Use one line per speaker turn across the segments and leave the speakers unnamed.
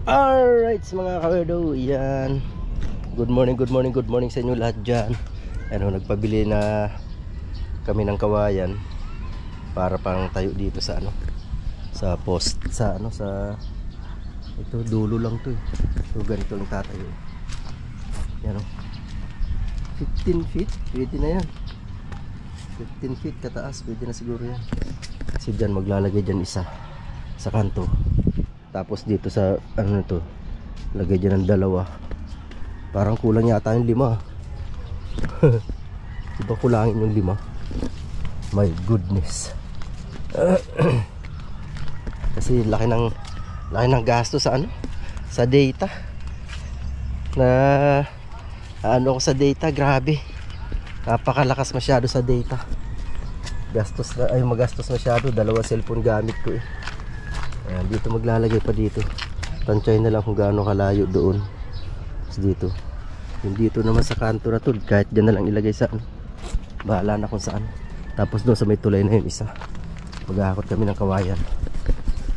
Alright mga kawerdo, yan. Good morning sa inyo lahat dyan. Ano, nagpabili na kami ng kawayan para pang tayo dito sa ano, sa post, sa ano, sa ito, dulo lang to eh. So ganito lang tatayo. Yan o, 15 feet, pwede na yan. 15 feet kataas, pwede na siguro yan. Kasi dyan maglalagay dyan isa sa kanto. Tapos dito sa ano na to, lagay dyan ng dalawa. Parang kulang yata yung 5. Diba kulangin yung 5? My goodness. Kasi laki ng gasto sa ano, sa data. Na ano ko sa data, grabe. Napakalakas masyado sa data. Gastos na, ay magastos masyado. 2 cellphone gamit ko eh. Ayan, dito maglalagay pa dito. Tansyahin na lang kung gaano kalayo doon. Tapos dito. Yung dito naman sa kanto na to, kahit dyan na lang ilagay saan. Bahala na kung saan. Tapos doon sa may tulay na yun isa. Maghahakot kami ng kawayan.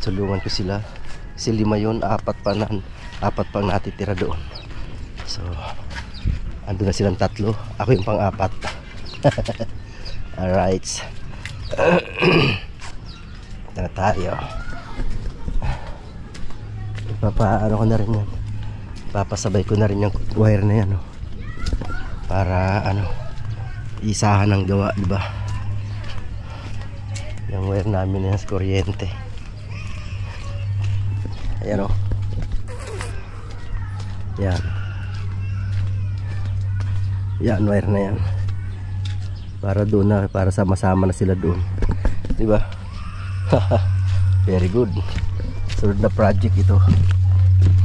Tulungan ko sila. Kasi 5 yun, 4 pang natitira doon. So, ando na silang 3. Ako yung pang-4. Alright. Ito na tayo. Papaano ko na rin yan, papasabay ko na rin yung wire na yan, no? Para ano, isahan ng gawa, diba? Yung wire namin na yan sa kuryente. Ayan o, yan yan, wire na yan, para doon na, para sama-sama na sila doon, diba? Very good. Sunod na project ito,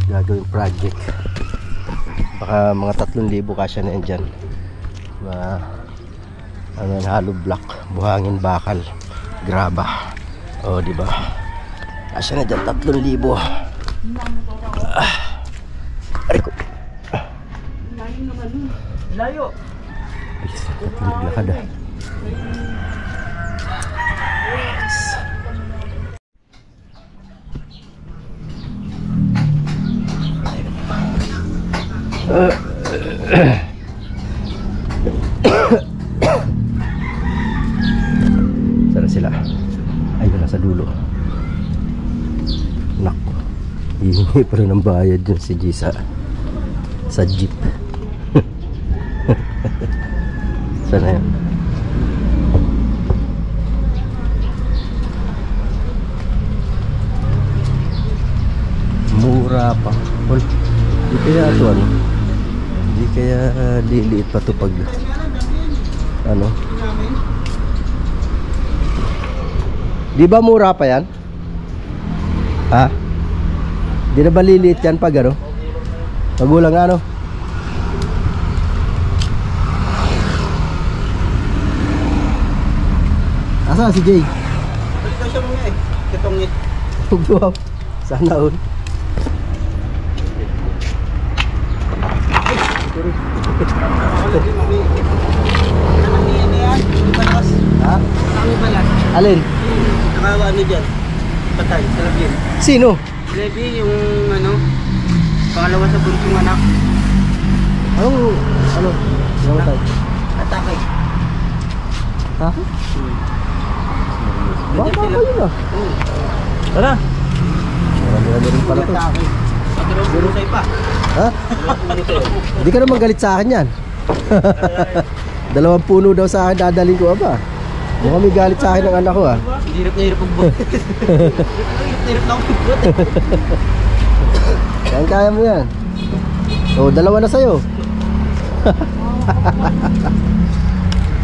gagawing project. Baka mga 3,000 kasya na yan dyan. Mga ano, hollow block, buhangin, bakal, graba. O diba, kasya na dyan 3,000. Aray ko, layo. Naglakad ah. Sana sila. Ayun, nasa dulo. Nako, hihingi pa rin ng bayad dun si G sa jeep. Sana yan. Mura pa. Di kaya ito ano, di kaya liliit pa ito pag ano, di ba mura pa yan? Ha? Di na ba liliit yan pag ano, magulang ano? Asa si Jay?
Kasya mo nga eh, kitongit.
Wow, sana all. Ha? Alin?
Nakawa ano dyan? Patay, sa labin.
Sino?
Levi, yung ano, pangalawa sa bunsong anak.
Ano? Namatay?
Atake.
Atake? Bata pa yun ah. Tara. Marami rin pala to.
Bulusay pa.
Ha? Hindi ka naman galit sa akin yan. 2 puno daw sa akin dadalhin ko ba? Mukhang may galit sa akin ng anak ko ah.
Hirap na hirap magbot. Hirap na magbot.
Yan, kaya mo yan. So 2 na sa'yo.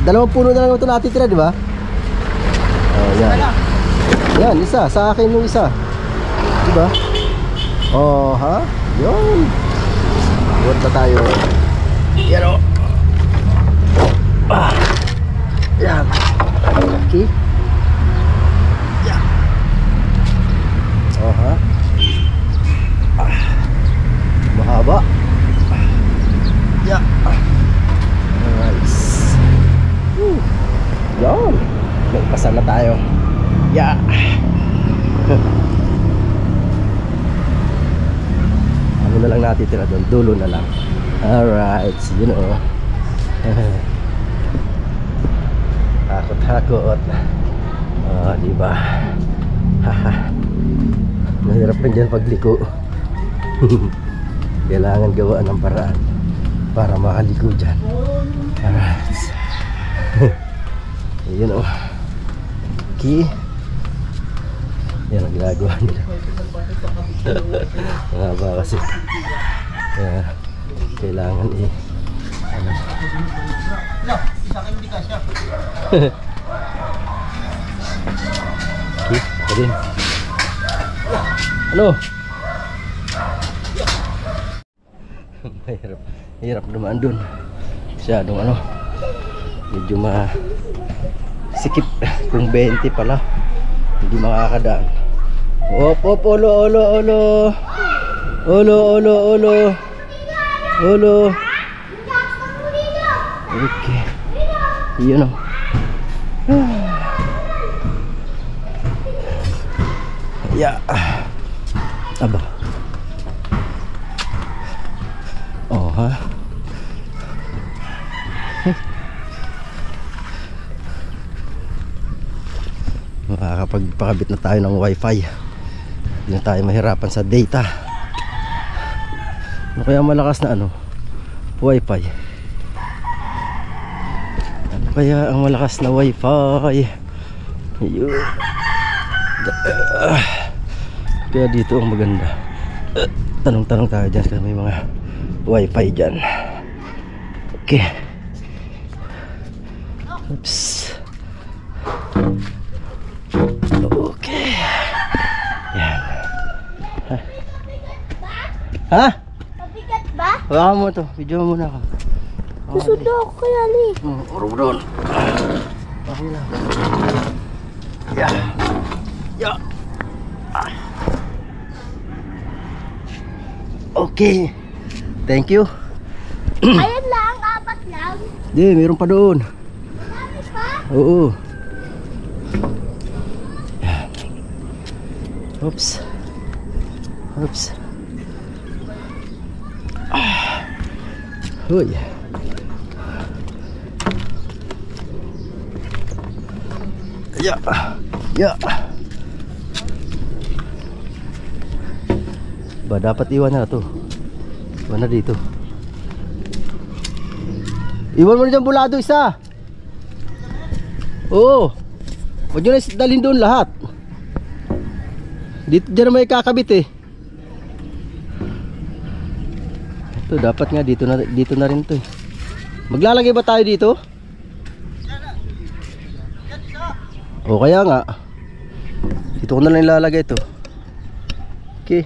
2 puno na lang ito natitira, di ba? Oh, yan. Yan, isa. Sa akin yung isa. Di ba? Oh, ha? Yun. Buot na tayo. Yan o. Yan. Okay. Yan. Oh, ha? Mahaba. Yan. Nice. Yan. Nagpasan na tayo. Yeah. na lang natitira doon, dulo na lang. Alright, you know. Hakot-hakot. Diba? Haha. Mahirap rin dyan pagliko. Kailangan gawaan ng paraan para makaliko dyan. Alright. You know. Okay. Yan ang ginagawa nila. Mahaba kasi. Kaya kailangan ano. Okay, ako din. Ano? Hirap naman dun. Masyadong ano, medyo sikip. Kung 20 pala, hindi makakadaan. Op, ulo. Okay. Yun o. Yeah. Aba. Oh, ha? Makakapagpakabit na tayo ng wifi. Hindi na tayo mahirapan sa data. Ano kaya malakas na ano? Wifi. Ano kaya ang malakas na wifi? Yun. Kaya dito ang maganda. Tanong-tanong tayo dyan kasi may mga wifi dyan. Okay. Oops. Okay. Yan. Ha?
Mabigat ba?
Baka mo to. Video mo muna ako.
Susundo ako kaya li.
Urog doon. Okay lang. Yeah. Yeah. Okay. Thank you.
Ayan lang, apat lang.
Di, meron pa doon.
Marami pa?
Oo. Yan. Oops. Oops. Huy. Ya. Ya. Ba dapat iwan na to. Iwan na dito. Iwan mo na dyan bulado isa. Oo. Huwag nyo na dalhin doon lahat. Dito dyan na may kakabit eh. Ito dapat nga dito na rin to eh. Maglalagay ba tayo dito? O kaya nga dito ko na lang ilalagay ito. Okay.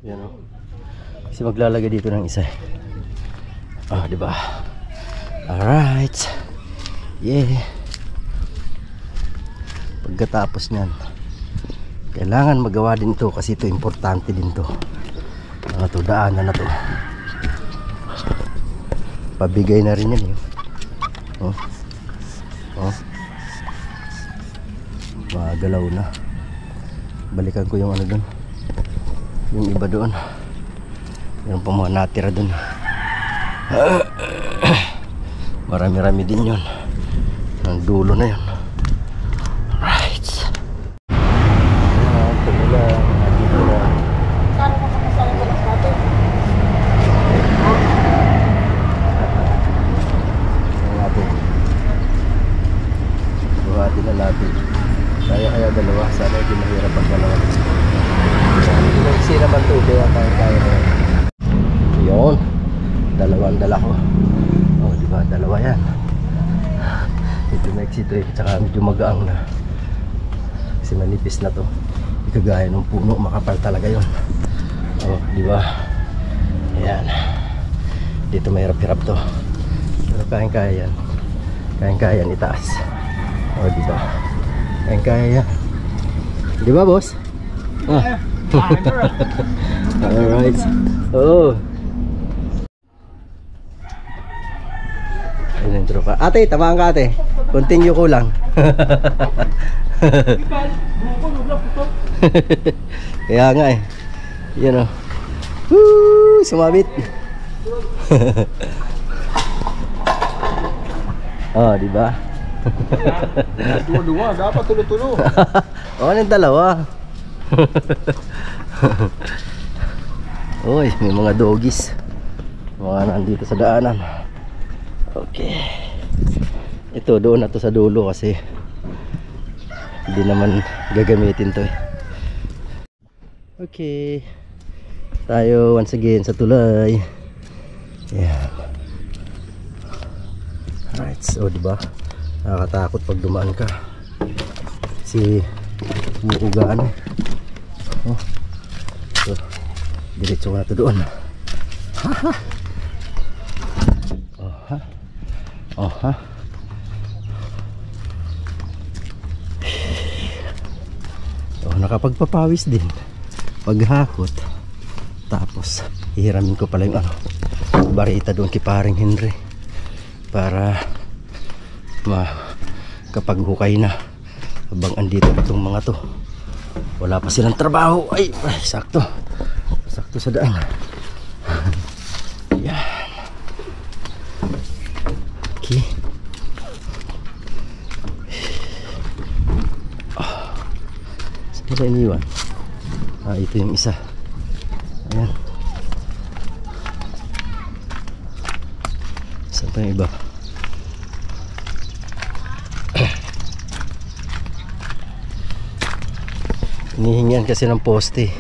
Yan o. Kasi maglalagay dito ng isa. Diba? Alright. Yeah. Pagkatapos nyan, kailangan magawa din to kasi ito importante din to. Ano to, daanan na to. Pabigay na rin yan eh. Oh. Magalaw na. Balikan ko yung ano dun, yung iba doon. Meron pa mga natira dun. Marami-rami din yun. Ang dulo na yun. Right. Ito na lang. Dito na.
Saan ka kapasal ko lang natin?
Buhatin na natin. Kaya dalawa. Sana hindi mahirap ang dalawa. Pinaiksi naman ito. Kaya kaya na. Yun. Dalawang dala ko. Oh, diba? Dalawa yan. Ito maiksi ito eh. Tsaka medyo magaang na. Kasi manipis na to. Ikagaya ng puno. Makapal talaga yun. Oh, diba? Ayan. Dito mahirap-hirap to. Pero kaya yan. Kaya yan itaas. Oh, diba? Kaya yan. Diba, boss? Alright. Oh. Ayun yung tropa. Ate, tamaan ka ate. Continue ko lang. Kaya nga eh. Yan o. Woo! Sumabit. Oh, di ba?
Dua-dua, dapat tulo-tulo.
Oh, yung dalawa. Uy, may mga doggies. Mga nandito sa daanan. Okay. Ito, doon na to sa dulo kasi hindi naman gagamitin to eh. Okay. Tayo once again sa tulay. Yan. Alright, so diba? Nakakatakot pag dumaan ka. Kasi umuugaan eh. Oh. So, diretso na to doon. Haha. Oh ha. Oh ha. Oh, nakapagpapawis din. Paghakot. Tapos hihiramin ko pala yung barita doon kay paring Henry para kapag hukay na habang andito pa itong mga to wala pa silang trabaho. Ay sakto sa daan. Yan. Okay. Saan na iniwan? Ito yung isa. Ayan. Saan pa yung iba? Hinihingian kasi ng poste.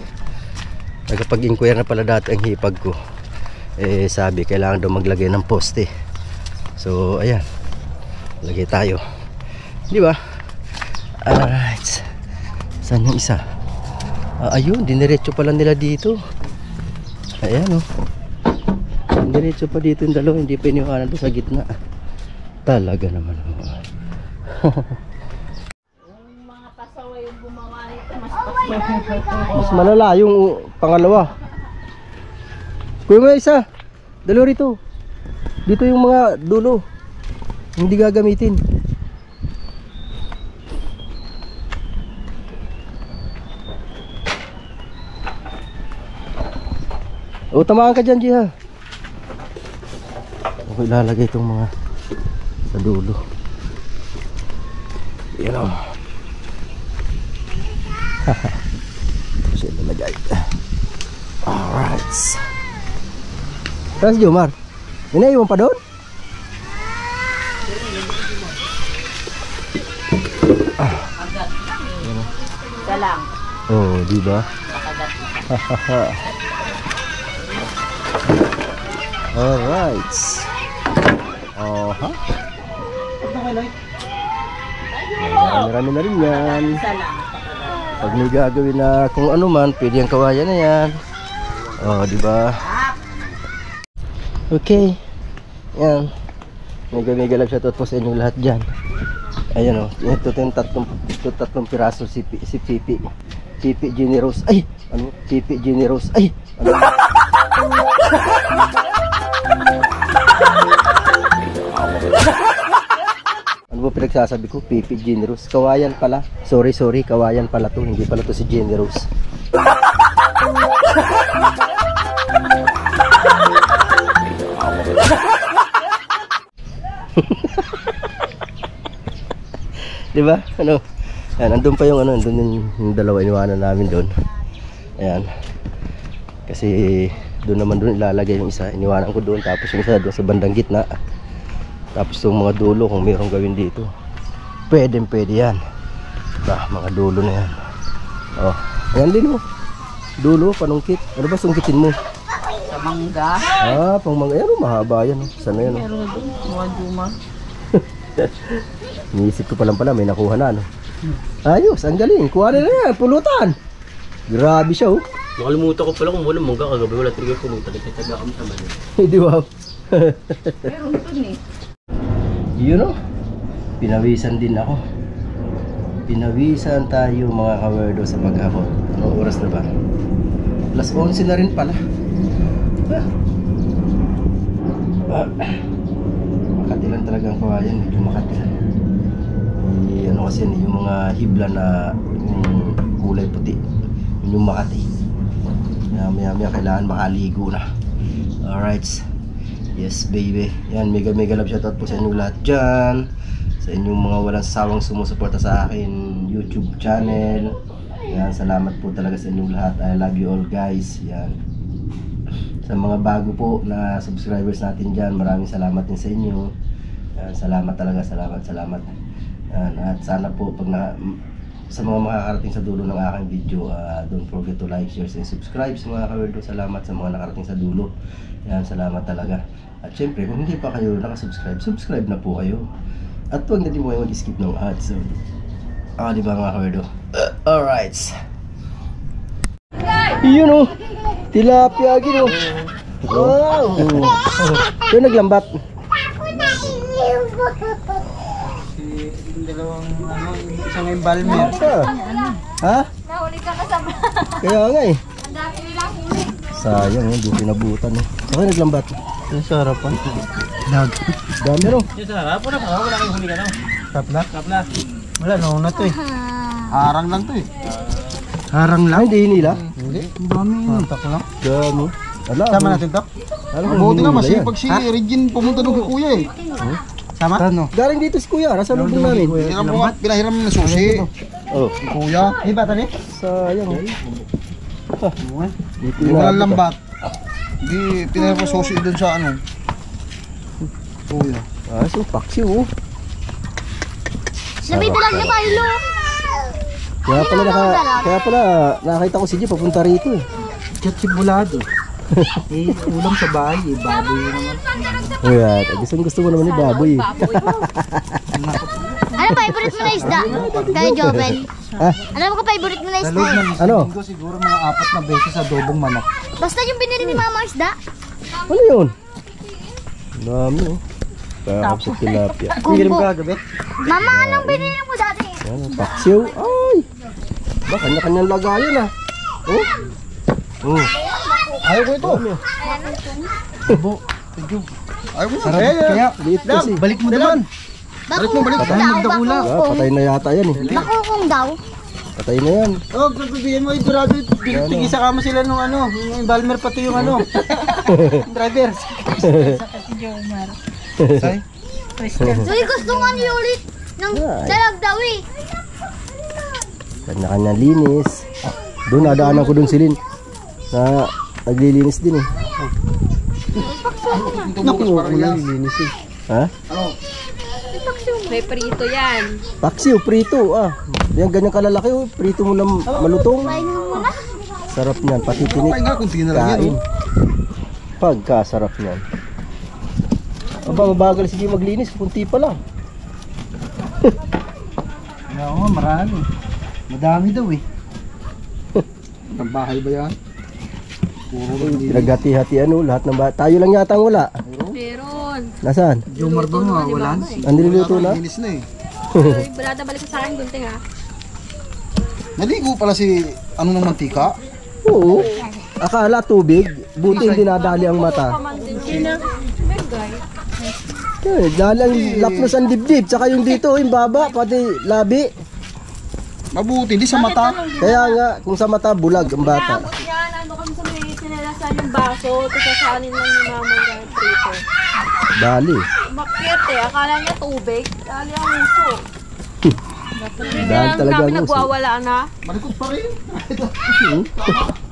Nagpag-inquire na pala dati ang hipag ko. Eh sabi kailangan daw maglagay ng poste. So ayan. Lagay tayo. Di ba? Alright. Saan yung isa? Ayun, diniretso pala nila dito. Ayan o. Diniretso pa dito yung dalawa. Hindi pa iniwanan doon sa gitna. Talaga naman.
Mga pasaway yung gumawa nito.
Mas malala yung pangalawa. Kuya mo isa. Dalawa rito. Dito yung mga dulo. Hindi gagamitin. O, tamaan ka dyan, Jiha. Okay, ilalagay itong mga sa dulo. Yan o. Ito siya ilalagay. Alright. Saan si Jomar? Inaiwan pa doon?
Isa lang.
Oh, di ba? Alright. Oh, ha? Marami na rin yan.
Isa lang.
Pag may gagawin na kung ano man, pwede ang kawayan na yan. Oh, di ba? Okay. Yan. Mega love shoutout po sa inyong lahat dyan. Ayan o. Ito yung tatlong piraso si Pipi. Pipi Generous. Ay! Ano? Pipi Generous. Ay! Ano? Ano ba pinagsasabi ko? Pipi Generous. Kawayan pala. Sorry. Kawayan pala to. Hindi pala to si Generous. Diba? Ano? Ayan, andun pa yung ano, andun yung dalawa iniwanan namin doon. Ayan. Kasi doon naman doon ilalagay yung isa. Iniwanan ko doon, tapos yung isa doon sa bandang gitna. Tapos yung mga dulo kung mayroong gawin dito. Pwede yan. Diba? Mga dulo na yan. Oh, ayan din oh. Dulo, panungkit. Ano ba sungkitin mo?
Sa mangga.
Pang mga yan oh, mahaba yan oh. Sana yan oh.
Meron din. Mga duma.
Niisip ko pala may nakuha na ano. Ayos, ang galing. Kuha na yan, pulutan. Grabe siya oh.
Nakalimutan ko pala kung wala mangga kagabi. Wala talaga pulutan. Nagtataga kami sa mali.
Di ba?
Meron dun eh.
Yun oh. Pinawisan din ako. Pinawisan tayo mga kawerdo sa paghakot. Anong oras na ba? Plus 11 na rin pala. Makatilan talaga ang kawayan. Medyo makatilan. Ano kasi yung mga hibla na yung kulay puti. Yun yung Makati. Maya kailangan makaligo na. Alright. Yes baby. Yan, mega love shoutout po sa inyong lahat dyan. Sa inyong mga walang sawang sumusuporta sa akin YouTube channel. Yan, salamat po talaga sa inyong lahat. I love you all guys. Yan. Sa mga bago po na subscribers natin dyan, maraming salamat din sa inyo. Yan, salamat talaga, salamat. Yan, at sana po pag sa mga makakarating sa dulo ng aking video, don't forget to like, share, and subscribe sa mga kawerdo. Salamat sa mga nakarating sa dulo. Yan, salamat talaga. At syempre, kung hindi pa kayo nakasubscribe, subscribe na po kayo. At huwag na din po kayo mag-skip ng ads. So, di ba mga kawerdo? Alright. Yun o, tilapia gino. Wow. Yun naglambat.
Yung dalawang isang yung balmer.
Ha?
Nahuli ka kasama.
Kaya nga eh.
Ang dami nilang huli.
Sayang eh, di pinabutan eh. Okay, naglambat.
Yung sa harapan.
Dami no?
Yung sa harapan na, wala kang huli ka na. Kapla. Wala, nauna to eh. Harang lang to eh. Harang
Ay, hindi hinila.
Hindi. Ang dami yun. Tak lang.
Dami. Ala,
Sama natin tak. Mabuti nga, masipag si Regine pumunta doon kay kuya eh. Sama? Ano?
Galing dito si kuya, nasa lubong namin.
Pinahiram ng susi.
Oh,
Kuya. Di ba tani?
sayang eh.
Hindi walang lambat. Hindi pinahiram ng susi doon sa ano. Kuya.
Ah, so paksi oh.
Sabi dalag na Pailo.
Kaya pala nakita ko si G papunta rito eh.
Katsibulado. Ulam sa bahay eh. Baboy naman.
Kaya, gusto mo naman ni baboy eh.
Ano favorite mo na isda? Kaya Joven.
Ah,
Alam ko favorite mo na isda.
ano?
Siguro mga 4 na beses sa dobong manok.
Basta yung binili ni mama isda.
Ano yun? Dami oh. Kakap sa tilapia.
Hiram ka gabi?
Mama, anong binili mo dati?
Yan, paksiw. Ay! Ba, kanya-kanyang lagayan ah. Oh. Oh.
Ayaw ko ito. Abo. Ayaw ko ito. Kaya,
Liit kasi.
balik mo naman.
Bakukong
balik.
daw.
Ah, patay na yata yan eh.
Bakukong daw.
Patay na yan.
Oh, sabihin mo, Dorado, tigisa ka mo sila nung ano, yung Balmer pati yung ano. Driver. Say?
Uy, gusto nga ni ulit ng dalag daw eh.
Kanya-kanyang linis. Doon, nadaanan ko doon si Lin. Na naglilinis din eh.
Naku, parang nalilinis eh.
Ha?
May prito yan.
Paksiw, prito. Ah, yan ganyan kalalaki oh. Prito mo na malutong.
Kain mo muna.
Sarap niyan, pati tinik.
Ay nga, kung tingin na lang yan.
Kain. Pagkasarap niyan. Aba, mabagal sige maglinis. Kunti pa lang.
Oo nga, marami. Madami daw eh. Ang bahay ba yan? Puro
Pinaghati-hatian oh, lahat ng tayo lang yata ang wala.
Meron.
Nasaan?
Jomar ba nga, wala?
Ang niluluto na?
Linis na eh.
Balada balik sa akin, gunting ha.
Naligo pala si ano ng mantika.
Oo. Akala tubig. Buti hindi nadali ang mata. Dali ang lapnos ang dibdib. Tsaka yung dito, yung baba, pati labi.
Mabuti, hindi sa mata.
Kaya nga, kung sa mata, bulag ang bata.
Tapos yan, ando kami sa may sinalasan yung baso, tapos sasanin lang ni mama yung prito.
Dali.
Bakit eh, akala niya tubig. Dali ang uso.
Dali talaga ang uso.
Nagwawala na.
Malikot pa rin.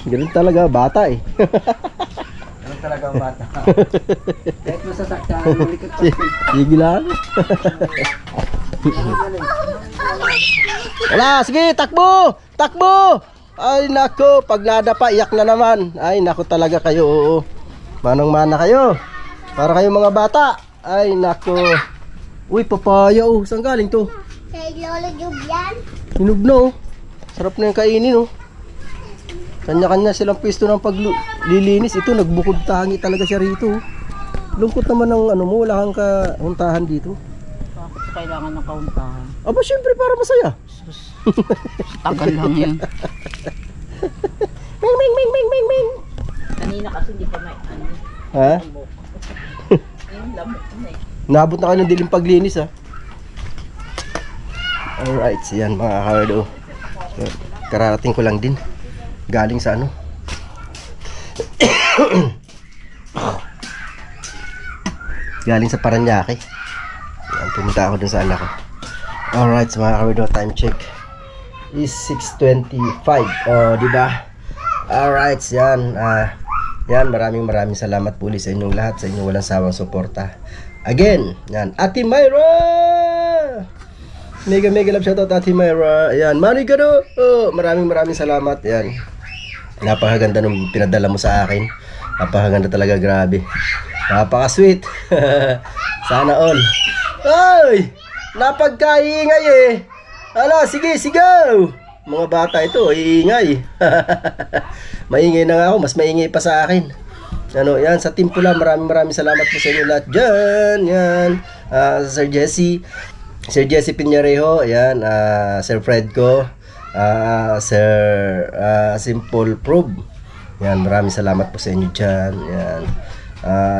Ganun talaga, bata eh.
Ano talaga ang bata? Kahit mo sasaktan, malikot pa rin.
Sige lang. Wala, sige, takbo! Takbo! Ay nako, pag nadapa, iyak na naman. Ay nako talaga kayo, oo. Manang-mana kayo. Para kayong mga bata. Ay nako. Uy, papaya oh. Saan galing to?
Kay Lola Jubian.
Hinog na oh. Sarap na yung kainin oh. Kanya-kanya silang pwesto ng paglilinis. Ito, nagbukod tangi talaga siya rito. Lungkot naman ng ano mo, wala kang kahuntahan dito.
Kailangan ng kauntahan.
Aba, syempre para masaya.
Tagal lang yun.
Ming, ming, ming, ming, ming, ming.
Kanina kasi hindi pa may ano.
Ha?
Yung lamok na eh.
Nabot na kayo ng dilim paglinis ha. Alright, so yan mga kawardo. Kararating ko lang din. Galing sa ano? Galing sa Paranaque. Yan, pumunta ako dun sa anak ko. Alright, so mga kawido, time check is 6:25. Di ba? Alright, yan. Yan, maraming salamat po ulit sa inyong lahat, sa inyong walang sawang suporta. Again, yan, Ate Myra! Mega love shoutout Ate Myra. Yan, Manigado. Maraming salamat. Yan. Napakaganda nung pinadala mo sa akin. Napakaganda talaga, grabe. Napaka-sweet. Sana all. Ay! Napagkaingay eh. Ala, sige, sigaw. Mga bata ito, iingay. Maingay na nga ako, mas maingay pa sa akin. Ano, yan, sa team pula, maraming salamat po sa inyo lahat dyan. Yan, Sir Jesse Piñarejo, yan, Sir Fredco, Sir Simple Probe. Yan, maraming salamat po sa inyo dyan. Yan.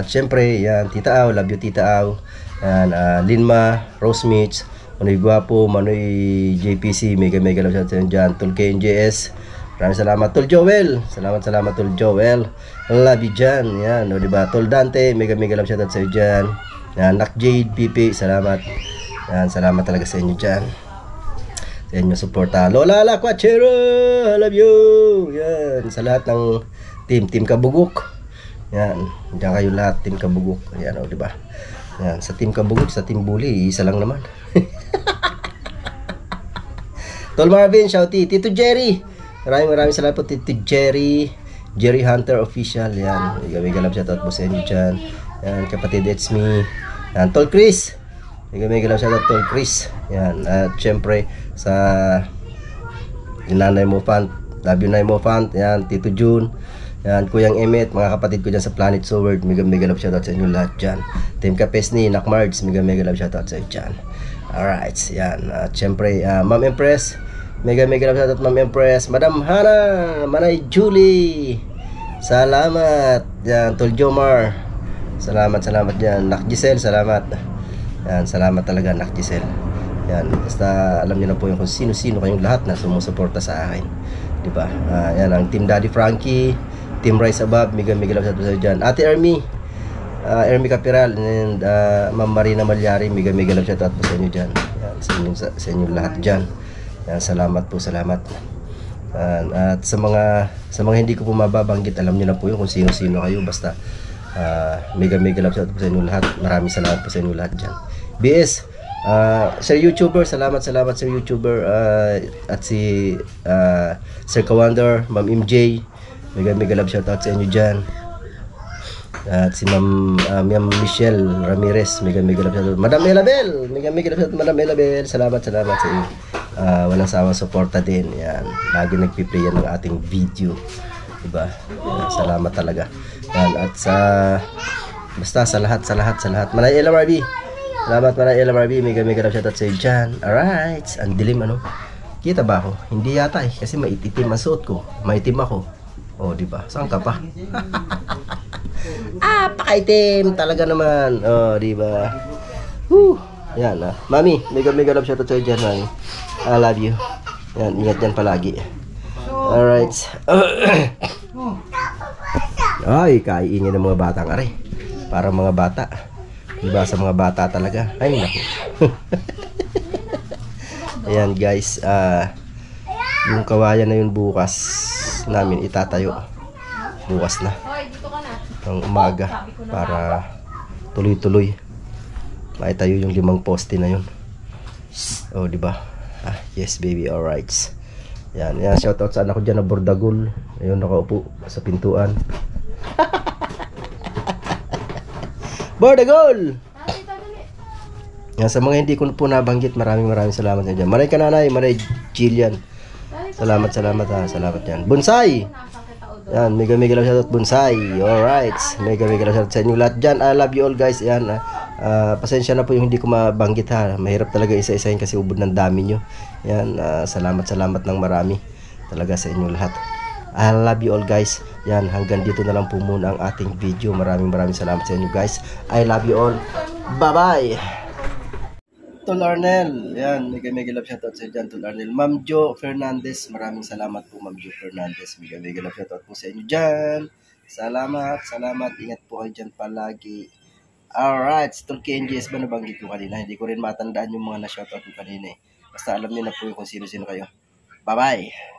Siyempre, yan, Tita Au, love you Tita Au. Yan, Linma, Rose Mitch, Manoy Guapo, Manoy JPC, mega love shout sa inyo dyan. Tol KNJS, maraming salamat. Tol Joel, salamat Tol Joel, love you dyan. Yan, o diba, Tol Dante, mega love shout sa inyo dyan. Yan, Nak Jade, Pipi, salamat. Yan, salamat talaga sa inyo dyan, sa inyo suporta. Lola La Quachero, I love you. Yan, sa lahat ng team Kabugok. Yan, diyan kayo lahat, team Kabugok. Yan, o diba. Yan, sa team Kabugok, sa team Bully, isa lang naman. Tol Marvin, shouty. Tito Jerry, maraming salamat po Tito Jerry Hunter Official. Yan, mega love shoutout po sa inyo dyan. Yan, kapatid, it's me. Yan, Tol Chris, mega love shoutout Tol Chris. Yan, at syempre sa Nanay Mo Fant, love you Nay Mo Fant. Yan, Tito June. Yan, Kuyang Emmet, mga kapatid ko dyan sa Planet Sword, mega love shoutout sa inyo lahat dyan. Team Kapesni, Nak Mards, mega love shoutout sa inyo dyan. Alright, yan, at syempre Ma'am Empress, mega love shoutout Ma'am Empress. Madam Hana, Manay Julie, salamat. Yan, Tol Jomar, salamat dyan. Nak Giselle, salamat. Yan, salamat talaga Nak Giselle. Yan, basta alam niyo na po yung kung sino-sino kayong lahat na sumusuporta sa akin, diba? Yan, ang Team Daddy Frankie, Team Rise Above, mega love shoutout sa inyo dyan. Ate Ermi, Ermi Capiral, and Ma'am Marina Malyari, mega love shoutout po sa inyo dyan. Yan, sa inyo lahat dyan. Yan, salamat po, salamat. At sa mga hindi ko po mababanggit, alam niyo na po yun kung sino-sino kayo. Basta mega love shoutout po sa inyo lahat. Maraming salamat po sa inyo lahat dyan. BS, Sir YouTuber, salamat Sir YouTuber, at si Sir Kawander, Ma'am MJ, mega love shoutout sa inyo dyan. At si Ma'am Michelle Ramirez, mega love shoutout. Madam Elabel, mega love shoutout Madam Elabel, salamat sa inyo. Walang sawang suporta din. Yan, lagi nagpiplay yan ng ating video, diba? Yan, salamat talaga. Yan, at basta sa lahat. Manay LMRB, salamat Manay LMRB, mega love shoutout sa iyo dyan. Alright, ang dilim ano. Kita ba ako? Hindi yata eh, kasi maitim ang suot ko. Maitim ako. Oh, diba? Saan ka pa? Pakaitim talaga naman. Oh, diba? Yan Mami, mega love shoutout sa iyo dyan, Mami. I love you. Yan, ingat yan palagi. Alright. Ay, kaiingin ng mga batang are. Para mga bata. Diba sa mga bata talaga? Ay, naku. Ayan guys, yung kawayan na yun bukas namin itatayo. Bukas na. Ng umaga para tuloy-tuloy maitayo yung 5 poste na yun. Oh, diba? Yes baby, alright. Yan, shoutout sa anak ko dyan na Bordagol. Ayun, nakaupo sa pintuan. Bordagol! Yan, sa mga hindi ko po nabanggit, maraming salamat na dyan. Maray Kananay, Maray Jillian, salamat yan. Bonsai! Yan, mega love shoutout Bonsai. Alright, mega love shoutout sa inyo lahat dyan. I love you all guys. Yan, pasensya na po yung hindi ko mabanggit ha. Mahirap talaga isa-isahin kasi ubod ng dami nyo. Yan, salamat ng marami talaga sa inyo lahat. I love you all guys. Yan, hanggang dito na lang po muna ang ating video. Maraming salamat sa inyo guys. I love you all. Bye bye. Tol Arnel, yan, mega love shoutout sa dyan, Tol Arnel. Ma'am Jo Fernandez, maraming salamat po Ma'am Jo Fernandez. Mega love shoutout po sa inyo dyan. Salamat. Ingat po kayo dyan palagi. Alright, Turkey NGS ba nabanggit ko kanina? Hindi ko rin matandaan yung mga na-shoutout ko kanina eh. Basta alam niyo na po kung sino-sino kayo. Bye-bye!